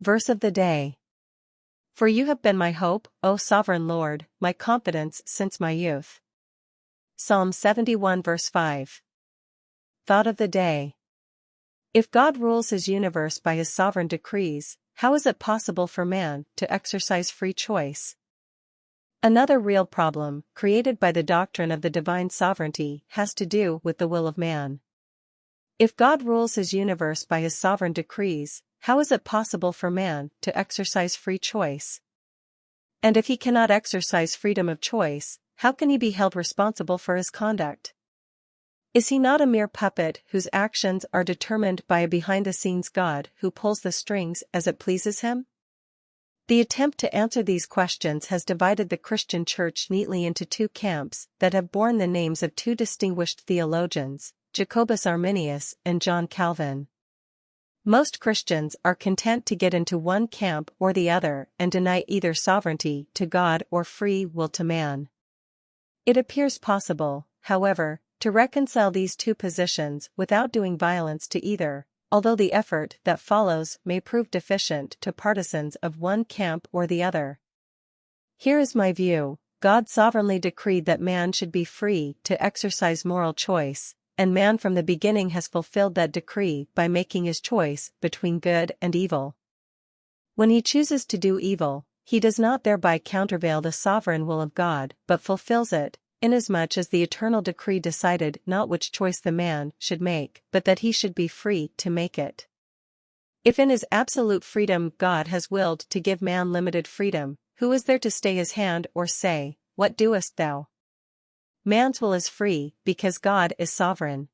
Verse of the day. For you have been my hope, O sovereign Lord, my confidence since my youth. Psalm 71 verse 5. Thought of the day. If God rules his universe by his sovereign decrees, how is it possible for man to exercise free choice? Another real problem, created by the doctrine of the divine sovereignty, has to do with the will of man. If God rules his universe by his sovereign decrees, how is it possible for man to exercise free choice? And if he cannot exercise freedom of choice, how can he be held responsible for his conduct? Is he not a mere puppet whose actions are determined by a behind-the-scenes God who pulls the strings as it pleases him? The attempt to answer these questions has divided the Christian Church neatly into two camps that have borne the names of two distinguished theologians, Jacobus Arminius and John Calvin. Most Christians are content to get into one camp or the other and deny either sovereignty to God or free will to man. It appears possible, however, to reconcile these two positions without doing violence to either, although the effort that follows may prove deficient to partisans of one camp or the other. Here is my view: God sovereignly decreed that man should be free to exercise moral choice, and man from the beginning has fulfilled that decree by making his choice between good and evil. When he chooses to do evil, he does not thereby countervail the sovereign will of God, but fulfills it, inasmuch as the eternal decree decided not which choice the man should make, but that he should be free to make it. If in his absolute freedom God has willed to give man limited freedom, who is there to stay his hand or say, "What doest thou?" Man's will is free, because God is sovereign.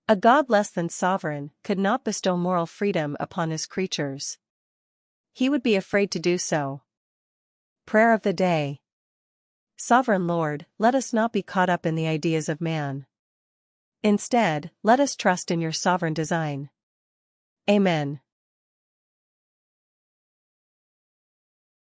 A God less than sovereign could not bestow moral freedom upon his creatures. He would be afraid to do so. Prayer of the day. Sovereign Lord, let us not be caught up in the ideas of man. Instead, let us trust in your sovereign design. Amen.